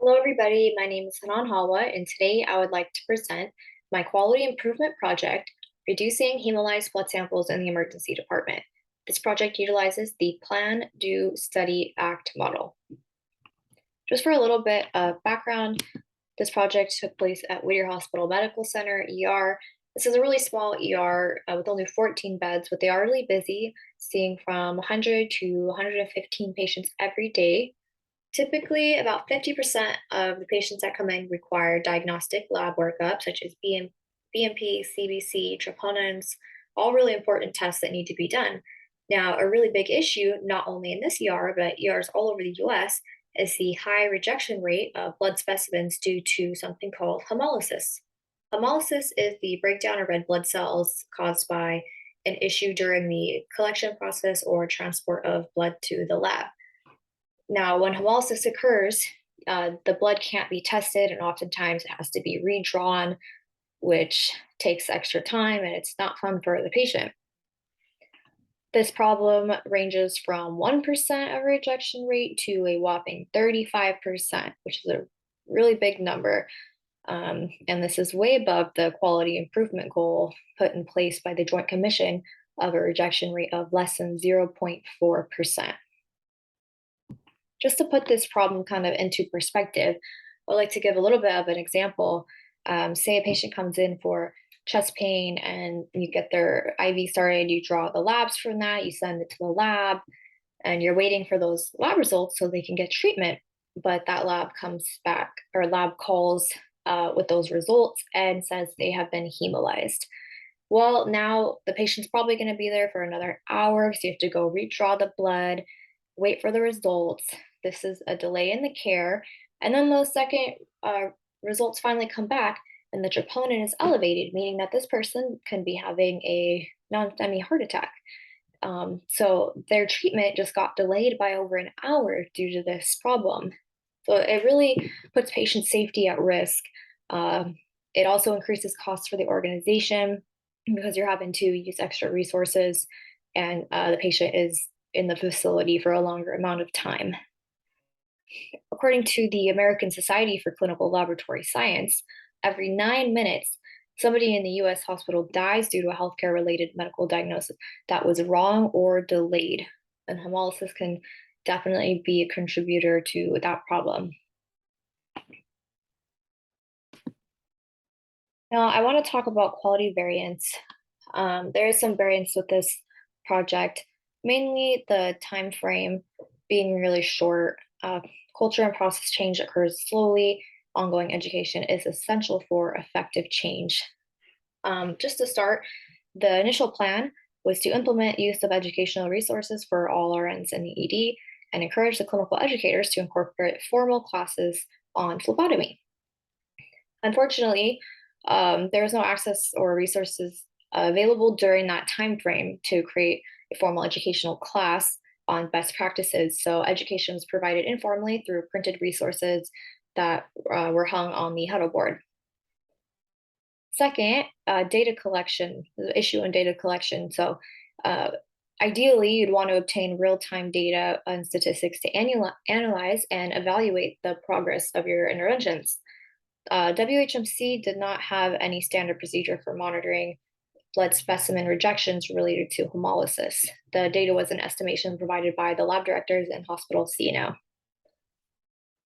Hello, everybody. My name is Hanan Halwa, and today I would like to present my quality improvement project, Reducing Hemolyzed Blood Samples in the Emergency Department. This project utilizes the Plan, Do, Study, Act model. Just for a little bit of background, this project took place at Whittier Hospital Medical Center, ER. This is a really small ER with only 14 beds, but they are really busy, seeing from 100 to 115 patients every day. Typically, about 50% of the patients that come in require diagnostic lab workup, such as BMP, CBC, troponins, all really important tests that need to be done. Now, a really big issue, not only in this ER, but ERs all over the US, is the high rejection rate of blood specimens due to something called hemolysis. Hemolysis is the breakdown of red blood cells caused by an issue during the collection process or transport of blood to the lab. Now, when hemolysis occurs, the blood can't be tested, and oftentimes it has to be redrawn, which takes extra time and it's not fun for the patient. This problem ranges from 1% of rejection rate to a whopping 35%, which is a really big number. And this is way above the quality improvement goal put in place by the Joint Commission of a rejection rate of less than 0.4%. Just to put this problem kind of into perspective, I'd like to give a little bit of an example. Say a patient comes in for chest pain and you get their IV started, you draw the labs from that, you send it to the lab, and you're waiting for those lab results so they can get treatment. But that lab comes back, or lab calls with those results and says they have been hemolyzed. Well, now the patient's probably going to be there for another hour, so you have to go redraw the blood, wait for the results. This is a delay in the care. And then those second results finally come back, and the troponin is elevated, meaning that this person can be having a non-STEMI heart attack. So their treatment just got delayed by over an hour due to this problem. So it really puts patient safety at risk. It also increases costs for the organization because you're having to use extra resources, and the patient is in the facility for a longer amount of time. According to the American Society for Clinical Laboratory Science, every 9 minutes, somebody in the US hospital dies due to a healthcare related medical diagnosis that was wrong or delayed. And hemolysis can definitely be a contributor to that problem. Now, I want to talk about quality variance. There is some variance with this project, mainly the time frame being really short. Culture and process change occurs slowly. Ongoing education is essential for effective change. Just to start, the initial plan was to implement use of educational resources for all RNs in the ED and encourage the clinical educators to incorporate formal classes on phlebotomy. Unfortunately, there was no access or resources available during that time frame to create a formal educational class on best practices. So education was provided informally through printed resources that were hung on the huddle board. Second, data collection, the issue in data collection. So ideally, you'd want to obtain real-time data and statistics to analyze and evaluate the progress of your interventions. WHMC did not have any standard procedure for monitoring blood specimen rejections related to hemolysis. The data was an estimation provided by the lab directors and hospital CNO.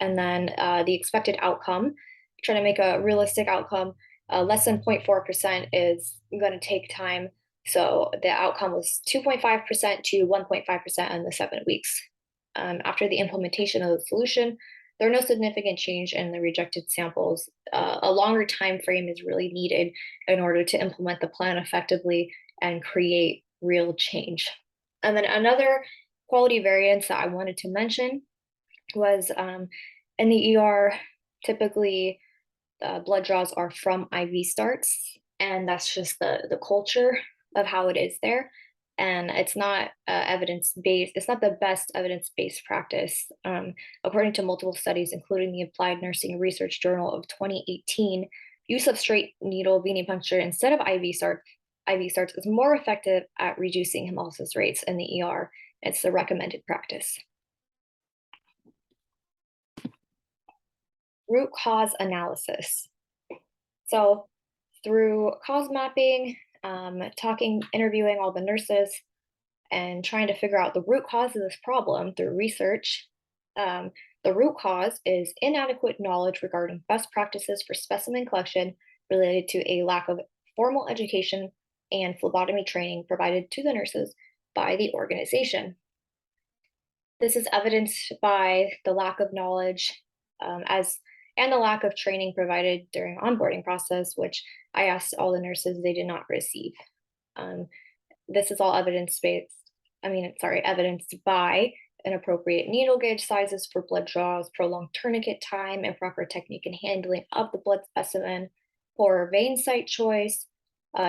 And then the expected outcome, trying to make a realistic outcome, less than 0.4% is going to take time. So the outcome was 2.5% to 1.5% in the 7 weeks. After the implementation of the solution, there are no significant change in the rejected samples. A longer time frame is really needed in order to implement the plan effectively and create real change. And then another quality variance that I wanted to mention was in the ER, typically blood draws are from IV starts, and that's just the culture of how it is there. And it's not evidence-based. It's not the best evidence-based practice. According to multiple studies, including the Applied Nursing Research Journal of 2018, use of straight needle venipuncture instead of IV starts is more effective at reducing hemolysis rates in the ER. It's the recommended practice. root cause analysis. So through cause mapping, interviewing all the nurses, and trying to figure out the root cause of this problem through research. Um, the root cause is inadequate knowledge regarding best practices for specimen collection related to a lack of formal education and phlebotomy training provided to the nurses by the organization. This is evidenced by the lack of knowledge as and the lack of training provided during onboarding process, which I asked all the nurses they did not receive. Um, this is all evidenced by inappropriate needle gauge sizes for blood draws, prolonged tourniquet time, improper technique and handling of the blood specimen, poor vein site choice,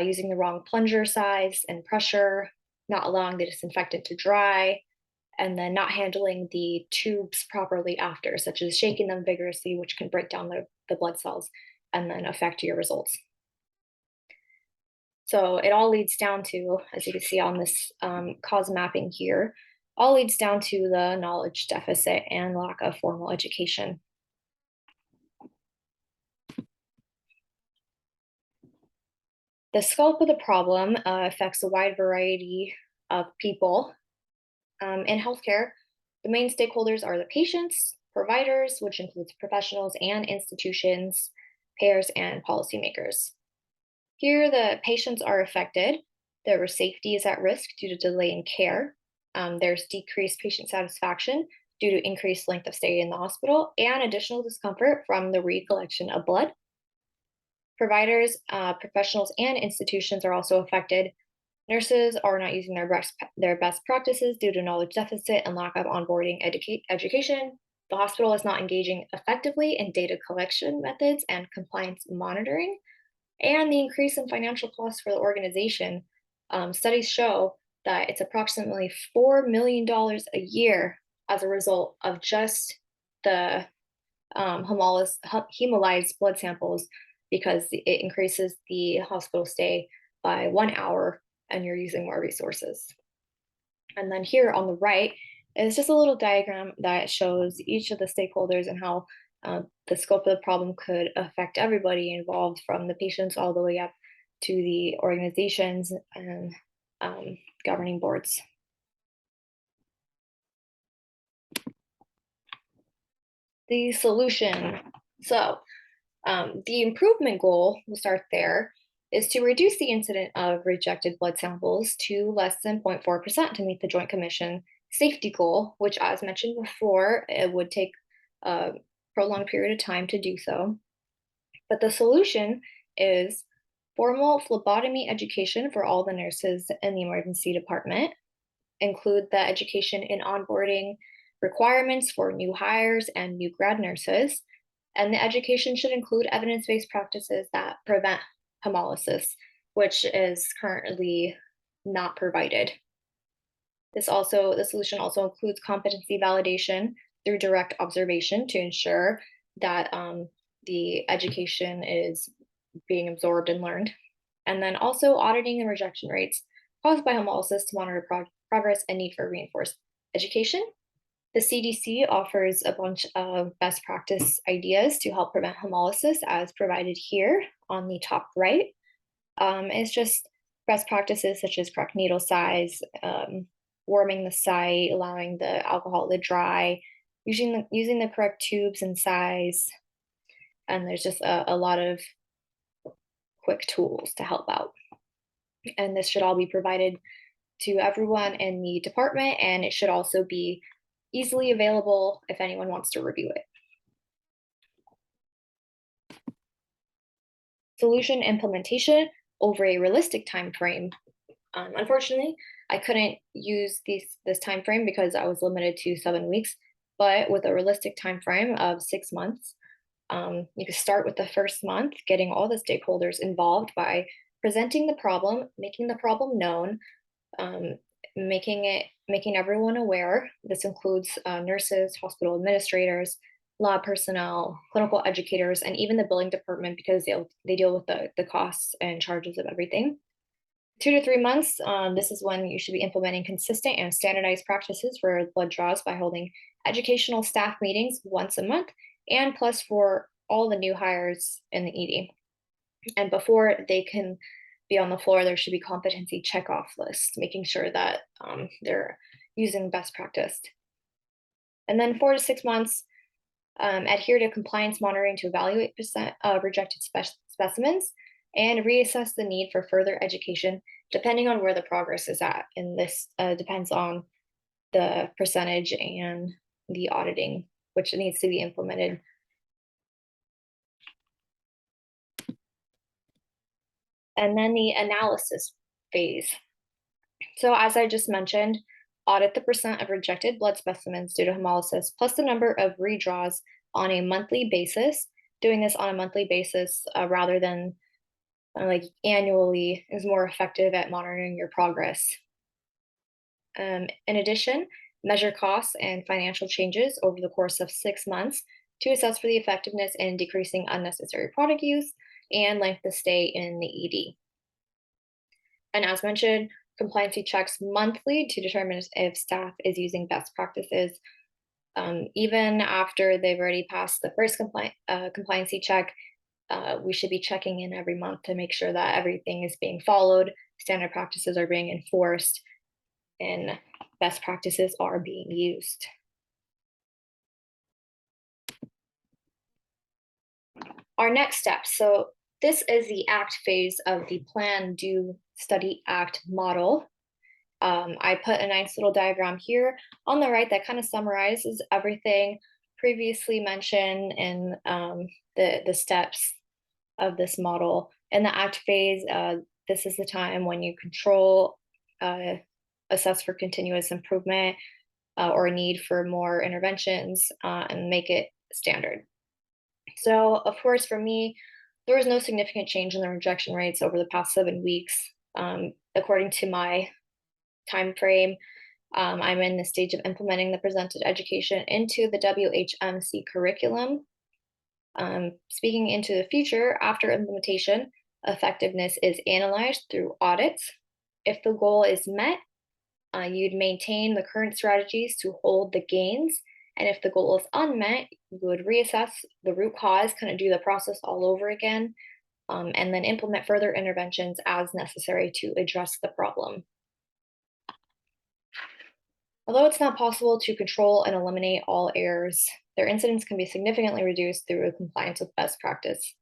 using the wrong plunger size and pressure, not allowing the disinfectant to dry, and then not handling the tubes properly after, such as shaking them vigorously, which can break down the blood cells and then affect your results. So it all leads down to, as you can see on this cause mapping here, all leads down to the knowledge deficit and lack of formal education. The scope of the problem affects a wide variety of people. In healthcare, the main stakeholders are the patients, providers, which includes professionals and institutions, payers, and policymakers. Here, the patients are affected. Their safety is at risk due to delay in care. There's decreased patient satisfaction due to increased length of stay in the hospital and additional discomfort from the recollection of blood. Providers, professionals, and institutions are also affected. Nurses are not using their best practices due to knowledge deficit and lack of onboarding education. The hospital is not engaging effectively in data collection methods and compliance monitoring. And the increase in financial costs for the organization. Studies show that it's approximately $4 million a year as a result of just the hemolyzed blood samples because it increases the hospital stay by 1 hour and you're using more resources. And then here on the right is just a little diagram that shows each of the stakeholders and how the scope of the problem could affect everybody involved, from the patients all the way up to the organizations and governing boards. The solution. So the improvement goal, we'll start there, is to reduce the incident of rejected blood samples to less than 0.4% to meet the Joint Commission safety goal, which, as mentioned before, it would take a prolonged period of time to do so. But the solution is formal phlebotomy education for all the nurses in the emergency department, include the education in onboarding requirements for new hires and new grad nurses, and the education should include evidence-based practices that prevent hemolysis, which is currently not provided. The solution also includes competency validation through direct observation to ensure that the education is being absorbed and learned. And then also auditing the rejection rates caused by hemolysis to monitor progress and need for reinforced education. The CDC offers a bunch of best practice ideas to help prevent hemolysis, as provided here on the top right. It's just best practices such as correct needle size, warming the site, allowing the alcohol to dry, using the correct tubes and size. And there's just a lot of quick tools to help out. And this should all be provided to everyone in the department, and it should also be easily available if anyone wants to review it. Solution implementation over a realistic time frame. Unfortunately, I couldn't use this time frame because I was limited to 7 weeks, but with a realistic time frame of 6 months, you could start with the first month, getting all the stakeholders involved by presenting the problem, making the problem known, making everyone aware. This includes nurses, hospital administrators, lab personnel, clinical educators, and even the billing department, because they deal with the costs and charges of everything. 2 to 3 months, this is when you should be implementing consistent and standardized practices for blood draws by holding educational staff meetings once a month and plus for all the new hires in the ED. And before they can be on the floor, there should be competency checkoff lists, making sure that they're using best practice. And then 4 to 6 months, adhere to compliance monitoring to evaluate rejected specimens and reassess the need for further education depending on where the progress is at. And this depends on the percentage and the auditing, which needs to be implemented. And then the analysis phase. So as I just mentioned, audit the percent of rejected blood specimens due to hemolysis plus the number of redraws on a monthly basis. Doing this on a monthly basis rather than like annually is more effective at monitoring your progress. In addition, measure costs and financial changes over the course of 6 months to assess for the effectiveness in decreasing unnecessary product use and length of stay in the ED. And as mentioned, compliancy checks monthly to determine if staff is using best practices. Even after they've already passed the first compliancy check, we should be checking in every month to make sure that everything is being followed, standard practices are being enforced, and best practices are being used. Our next step. So this is the ACT phase of the Plan, Do, Study, Act model. I put a nice little diagram here on the right that kind of summarizes everything previously mentioned in the steps of this model. In the ACT phase, this is the time when you control, assess for continuous improvement or need for more interventions and make it standard. So of course, for me, there was no significant change in the rejection rates over the past 7 weeks. According to my time frame, I'm in the stage of implementing the presented education into the WHMC curriculum. Speaking into the future, after implementation, effectiveness is analyzed through audits. If the goal is met, you'd maintain the current strategies to hold the gains. And if the goal is unmet, you would reassess the root cause, kind of do the process all over again, and then implement further interventions as necessary to address the problem. Although it's not possible to control and eliminate all errors, their incidence can be significantly reduced through compliance with best practice.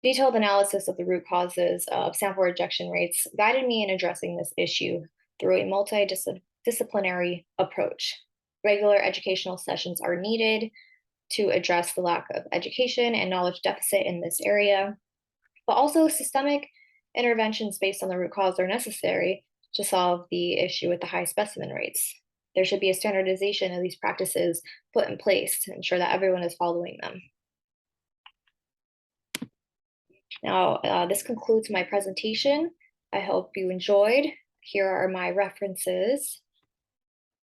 Detailed analysis of the root causes of sample rejection rates guided me in addressing this issue through a multidisciplinary approach. Regular educational sessions are needed to address the lack of education and knowledge deficit in this area, but also systemic interventions based on the root cause are necessary to solve the issue with the high specimen rates. There should be a standardization of these practices put in place to ensure that everyone is following them. Now, this concludes my presentation. I hope you enjoyed. Here are my references,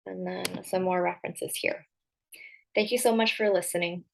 and then some more references here. Thank you so much for listening.